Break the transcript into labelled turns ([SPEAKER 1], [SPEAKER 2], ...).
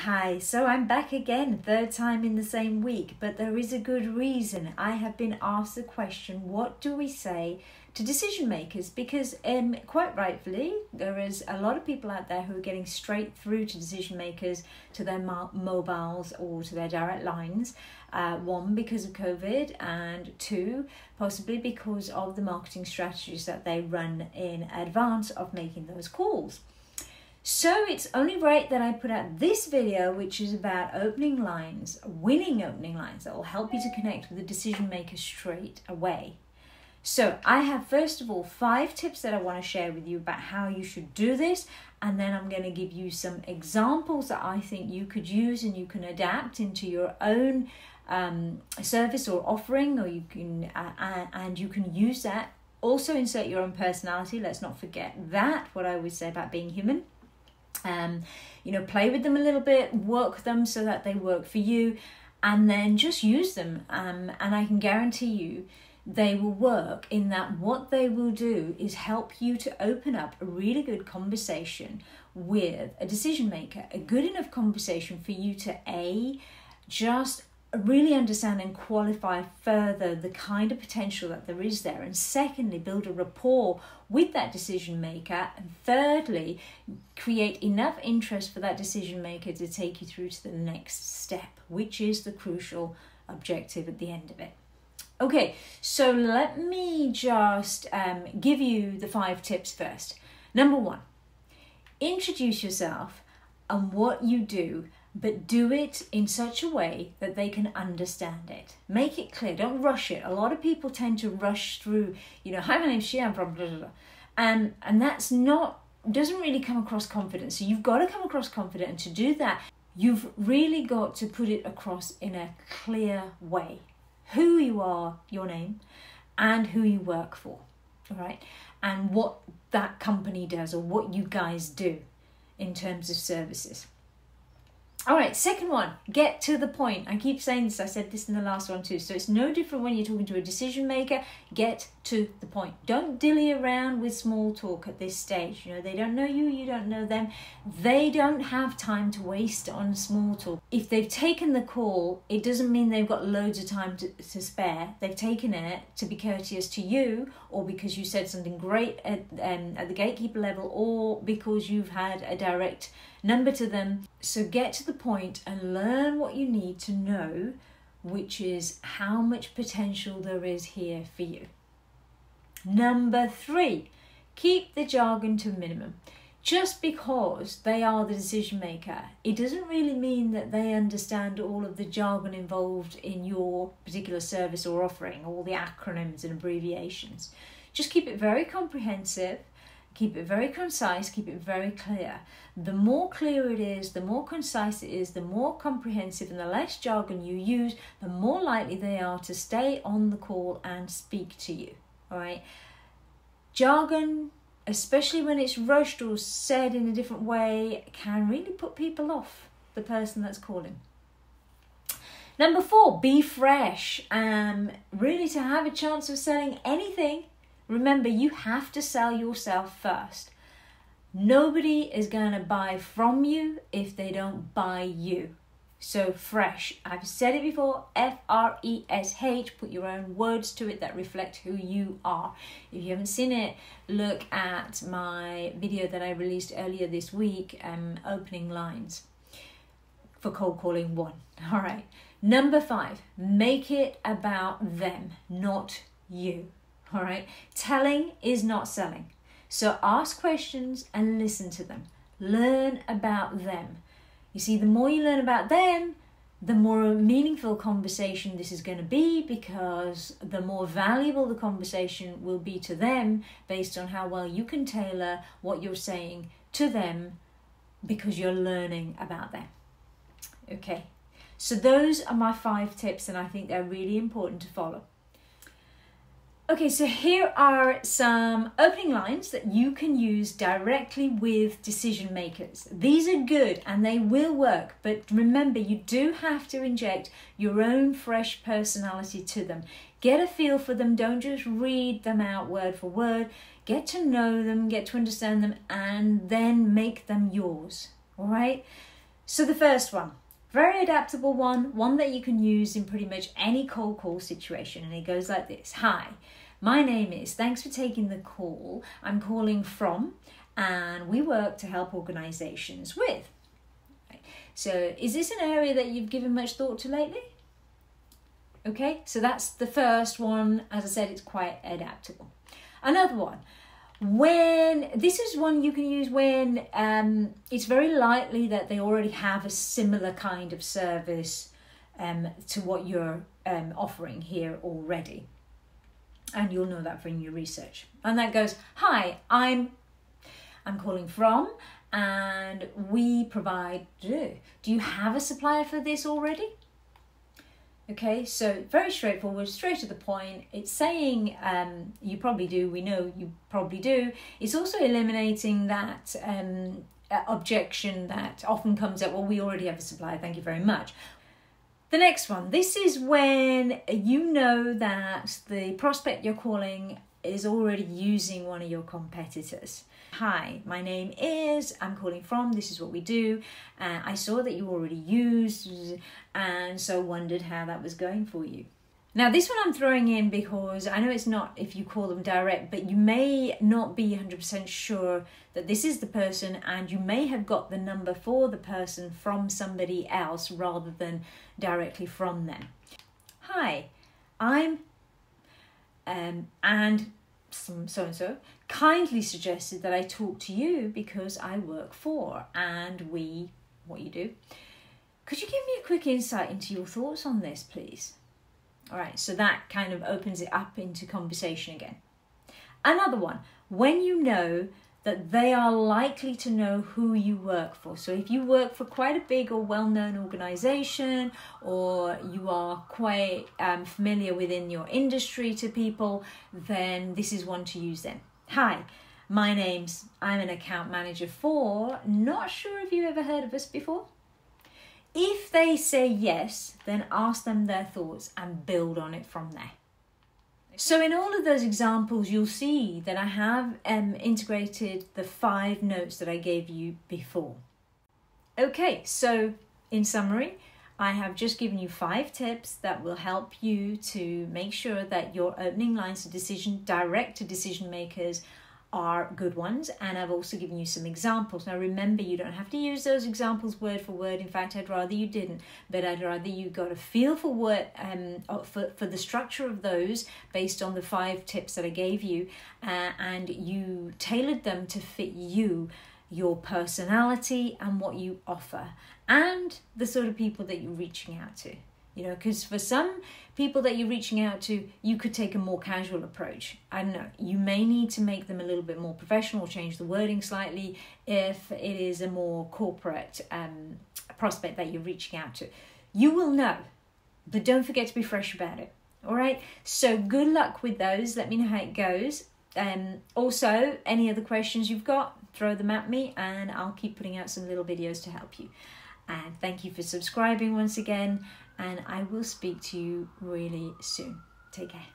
[SPEAKER 1] Hi, so I'm back again, third time in the same week, but there is a good reason. I have been asked the question, what do we say to decision makers? Because quite rightfully, there is a lot of people out there who are getting straight through to decision makers, to their mobiles or to their direct lines. One, because of COVID, and two, possibly because of the marketing strategies that they run in advance of making those calls. So it's only right that I put out this video, which is about opening lines, winning opening lines that will help you to connect with the decision maker straight away. So I have, first of all, 5 tips that I want to share with you about how you should do this. And then I'm going to give you some examples that I think you could use and you can adapt into your own service or offering, or you can and you can use that. Also insert your own personality. Let's not forget that, what I always say about being human. Play with them a little bit, work them so that they work for you, and then just use them. And I can guarantee you they will work in that what they will do is help you to open up a really good conversation with a decision maker, a good enough conversation for you to just really understand and qualify further the kind of potential that there is there, and secondly, build a rapport with that decision maker, and thirdly, create enough interest for that decision maker to take you through to the next step, which is the crucial objective at the end of it. Okay, so let me just give you the 5 tips first. Number 1, introduce yourself and what you do, but do it in such a way that they can understand it. Make it clear, don't rush it. A lot of people tend to rush through, hi, my name's Shia, I'm from blah, blah, blah. And that's doesn't really come across confident. So you've got to come across confident, and to do that, you've really got to put it across in a clear way. Who you are, your name, and who you work for, all right? And what that company does, or what you guys do in terms of services. All right, second one, get to the point. I keep saying this, I said this in the last one too. So it's no different when you're talking to a decision maker. Get to the point. Don't dilly around with small talk at this stage. They don't know you, you don't know them. They don't have time to waste on small talk. If they've taken the call, it doesn't mean they've got loads of time to spare. They've taken it to be courteous to you, or because you said something great at the gatekeeper level, or because you've had a direct number to them. So get to the point and learn what you need to know, which is how much potential there is here for you. Number 3, keep the jargon to a minimum. Just because they are the decision maker, it doesn't really mean that they understand all of the jargon involved in your particular service or offering, all the acronyms and abbreviations. Just keep it very comprehensive. Keep it very concise, keep it very clear. The more clear it is, the more concise it is, the more comprehensive, and the less jargon you use, the more likely they are to stay on the call and speak to you, all right? Jargon, especially when it's rushed or said in a different way, can really put people off the person that's calling. Number 4, be fresh. Really, to have a chance of selling anything, remember, you have to sell yourself first. Nobody is going to buy from you if they don't buy you. So fresh. I've said it before, F-R-E-S-H. Put your own words to it that reflect who you are. If you haven't seen it, look at my video that I released earlier this week, opening lines for cold calling 1. All right. Number 5, make it about them, not you. All right, telling is not selling. So ask questions and listen to them. Learn about them. You see, the more you learn about them, the more meaningful conversation this is going to be, because the more valuable the conversation will be to them based on how well you can tailor what you're saying to them, because you're learning about them. Okay, so those are my 5 tips, and I think they're really important to follow. Okay, so here are some opening lines that you can use directly with decision makers. These are good and they will work, but remember, you do have to inject your own fresh personality to them. Get a feel for them, don't just read them out word for word. Get to know them, get to understand them, and then make them yours, all right? So the first one, very adaptable one that you can use in pretty much any cold call situation. And it goes like this. Hi, my name is, thanks for taking the call. I'm calling from, and we work to help organizations with. So is this an area that you've given much thought to lately? Okay, so that's the first one. As I said, it's quite adaptable. Another one, this is one you can use when it's very likely that they already have a similar kind of service to what you're offering here already. And you'll know that from your research. And that goes, hi, I'm calling from, and we provide, do you have a supplier for this already? Okay, so very straightforward, straight to the point. It's saying you probably do, we know you probably do. It's also eliminating that objection that often comes up, well, we already have a supplier, thank you very much. The next one, this is when you know that the prospect you're calling is already using one of your competitors. Hi, my name is, I'm calling from, this is what we do. I saw that you already used, and so wondered how that was going for you. Now this one I'm throwing in because I know it's not if you call them direct, but you may not be 100% sure that this is the person, and you may have got the number for the person from somebody else rather than directly from them. Hi, I'm and so-and-so kindly suggested that I talk to you because I work for, and we, what you do. Could you give me a quick insight into your thoughts on this, please? All right, so that kind of opens it up into conversation again. Another one, when you know that they are likely to know who you work for. So if you work for quite a big or well-known organization, or you are quite familiar within your industry to people, then this is one to use then. Hi, I'm an account manager for, not sure if you've ever heard of us before. If they say yes, then ask them their thoughts and build on it from there. So in all of those examples, you'll see that I have integrated the 5 notes that I gave you before. Okay, so in summary, I have just given you 5 tips that will help you to make sure that your opening lines of direct to decision makers are good ones, and I've also given you some examples. Now remember, you don't have to use those examples word for word. In fact, I'd rather you didn't, but I'd rather you got a feel for for the structure of those based on the 5 tips that I gave you, and you tailored them to fit you, your personality and what you offer, and the sort of people that you're reaching out to. You know, because for some people that you're reaching out to, you could take a more casual approach. I don't know, you may need to make them a little bit more professional, change the wording slightly if it is a more corporate prospect that you're reaching out to. You will know, but don't forget to be fresh about it. All right, so good luck with those. Let me know how it goes. Also, any other questions you've got, throw them at me and I'll keep putting out some little videos to help you. And thank you for subscribing once again, and I will speak to you really soon. Take care.